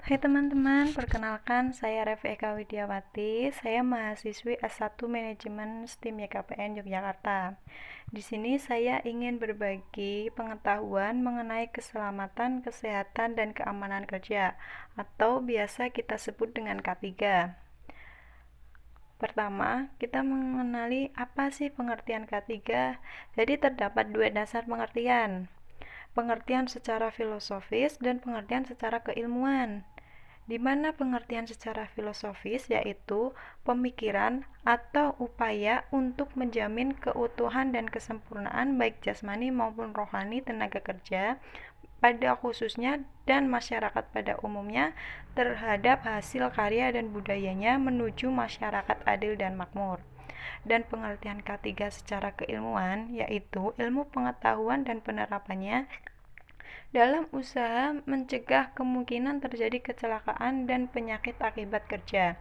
Hai teman-teman, perkenalkan saya Revi Eka Widiawati. Saya mahasiswi S1 Manajemen STIM YKPN Yogyakarta. Di sini saya ingin berbagi pengetahuan mengenai keselamatan, kesehatan, dan keamanan kerja atau biasa kita sebut dengan K3. Pertama, kita mengenali apa sih pengertian K3. Jadi terdapat dua dasar pengertian. Pengertian secara filosofis dan pengertian secara keilmuan. Di mana pengertian secara filosofis yaitu pemikiran atau upaya untuk menjamin keutuhan dan kesempurnaan baik jasmani maupun rohani tenaga kerja pada khususnya dan masyarakat pada umumnya terhadap hasil karya dan budayanya menuju masyarakat adil dan makmur. Dan pengertian ketiga secara keilmuan yaitu ilmu pengetahuan dan penerapannya dalam usaha mencegah kemungkinan terjadi kecelakaan dan penyakit akibat kerja.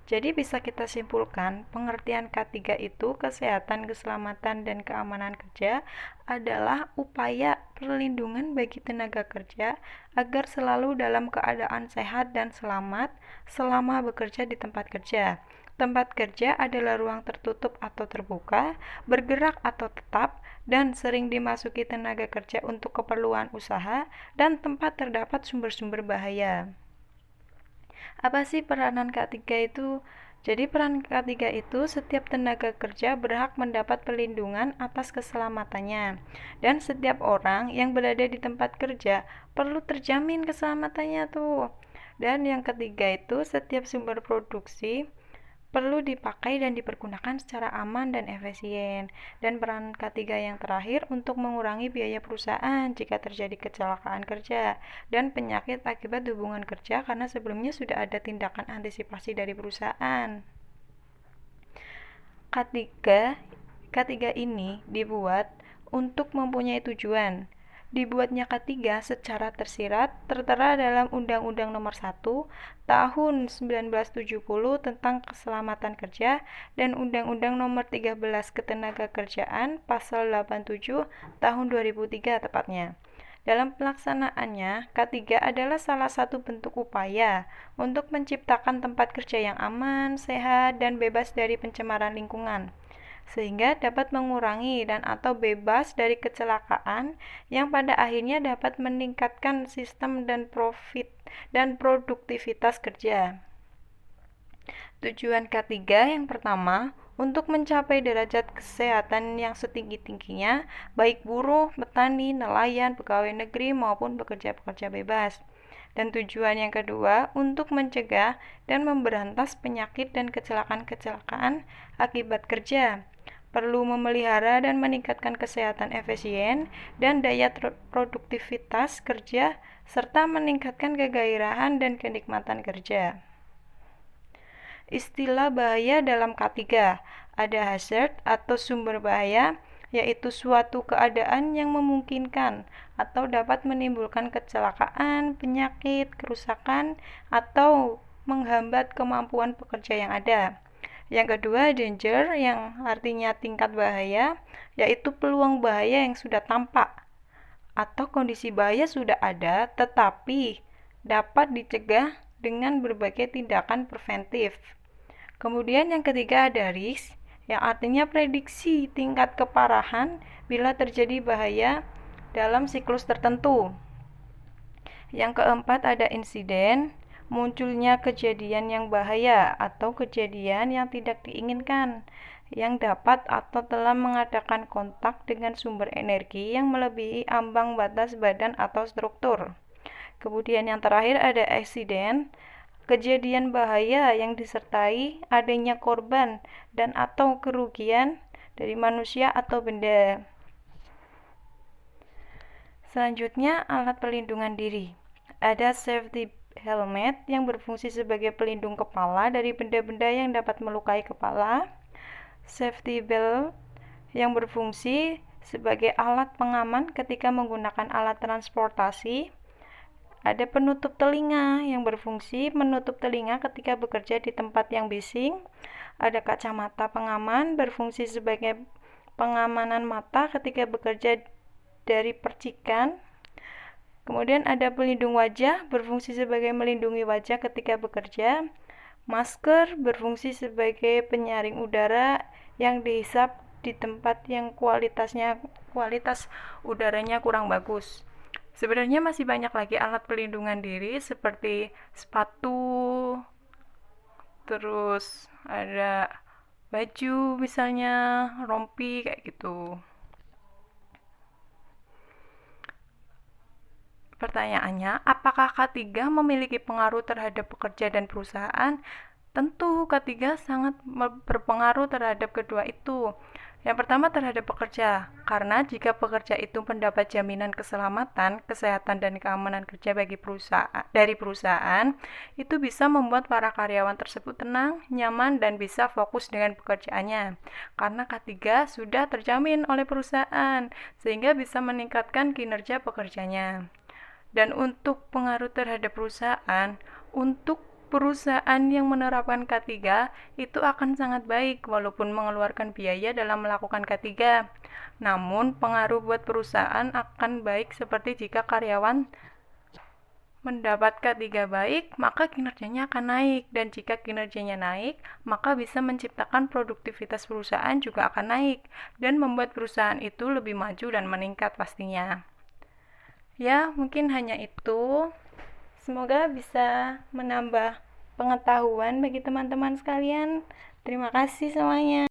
Jadi bisa kita simpulkan, pengertian K3 itu kesehatan, keselamatan, dan keamanan kerja adalah upaya perlindungan bagi tenaga kerja agar selalu dalam keadaan sehat dan selamat selama bekerja di tempat kerja. Tempat kerja adalah ruang tertutup atau terbuka, bergerak atau tetap, dan sering dimasuki tenaga kerja untuk keperluan usaha, dan tempat terdapat sumber-sumber bahaya. Apa sih peranan K3 itu? Jadi peran K3 itu setiap tenaga kerja berhak mendapat perlindungan atas keselamatannya. Dan setiap orang yang berada di tempat kerja perlu terjamin keselamatannya tuh. Dan yang ketiga itu setiap sumber produksi perlu dipakai dan dipergunakan secara aman dan efisien. Dan peran ketiga yang terakhir untuk mengurangi biaya perusahaan jika terjadi kecelakaan kerja dan penyakit akibat hubungan kerja karena sebelumnya sudah ada tindakan antisipasi dari perusahaan. K3 ini dibuat untuk mempunyai tujuan. Dibuatnya K3 secara tersirat tertera dalam Undang-Undang Nomor 1 Tahun 1970 tentang Keselamatan Kerja dan Undang-Undang Nomor 13 Ketenagakerjaan Pasal 87 Tahun 2003 tepatnya. Dalam pelaksanaannya, K3 adalah salah satu bentuk upaya untuk menciptakan tempat kerja yang aman, sehat, dan bebas dari pencemaran lingkungan, sehingga dapat mengurangi dan atau bebas dari kecelakaan yang pada akhirnya dapat meningkatkan sistem dan profit dan produktivitas kerja. Tujuan K3 yang pertama, untuk mencapai derajat kesehatan yang setinggi-tingginya, baik buruh, petani, nelayan, pegawai negeri, maupun pekerja-pekerja bebas. Dan tujuan yang kedua, untuk mencegah dan memberantas penyakit dan kecelakaan-kecelakaan akibat kerja. Perlu memelihara dan meningkatkan kesehatan efisien dan daya produktivitas kerja, serta meningkatkan kegairahan dan kenikmatan kerja. Istilah bahaya dalam K3, ada hazard atau sumber bahaya, yaitu suatu keadaan yang memungkinkan atau dapat menimbulkan kecelakaan, penyakit, kerusakan, atau menghambat kemampuan pekerja yang ada. Yang kedua, danger, yang artinya tingkat bahaya, yaitu peluang bahaya yang sudah tampak atau kondisi bahaya sudah ada tetapi dapat dicegah dengan berbagai tindakan preventif. Kemudian yang ketiga ada risk, yang artinya prediksi tingkat keparahan bila terjadi bahaya dalam siklus tertentu. Yang keempat ada insiden, munculnya kejadian yang bahaya atau kejadian yang tidak diinginkan yang dapat atau telah mengadakan kontak dengan sumber energi yang melebihi ambang batas badan atau struktur. Kemudian yang terakhir ada accident, kejadian bahaya yang disertai adanya korban dan atau kerugian dari manusia atau benda. Selanjutnya, alat pelindungan diri. Ada safety helmet yang berfungsi sebagai pelindung kepala dari benda-benda yang dapat melukai kepala. Safety belt yang berfungsi sebagai alat pengaman ketika menggunakan alat transportasi. Ada penutup telinga yang berfungsi menutup telinga ketika bekerja di tempat yang bising. Ada kacamata pengaman berfungsi sebagai pengamanan mata ketika bekerja dari percikan. Kemudian ada pelindung wajah, berfungsi sebagai melindungi wajah ketika bekerja. Masker berfungsi sebagai penyaring udara yang dihisap di tempat yang kualitas udaranya kurang bagus. Sebenarnya masih banyak lagi alat pelindungan diri seperti sepatu, terus ada baju misalnya, rompi kayak gitu. Pertanyaannya, apakah K3 memiliki pengaruh terhadap pekerja dan perusahaan? Tentu K3 sangat berpengaruh terhadap kedua itu. Yang pertama terhadap pekerja, karena jika pekerja itu mendapat jaminan keselamatan, kesehatan, dan keamanan kerja dari perusahaan, itu bisa membuat para karyawan tersebut tenang, nyaman, dan bisa fokus dengan pekerjaannya. Karena K3 sudah terjamin oleh perusahaan, sehingga bisa meningkatkan kinerja pekerjanya. Dan untuk pengaruh terhadap perusahaan, untuk perusahaan yang menerapkan K3 itu akan sangat baik walaupun mengeluarkan biaya dalam melakukan K3. Namun, pengaruh buat perusahaan akan baik seperti jika karyawan mendapat K3 baik, maka kinerjanya akan naik. Dan jika kinerjanya naik, maka bisa menciptakan produktivitas perusahaan juga akan naik dan membuat perusahaan itu lebih maju dan meningkat pastinya. Ya, mungkin hanya itu. Semoga bisa menambah pengetahuan bagi teman-teman sekalian. Terima kasih semuanya.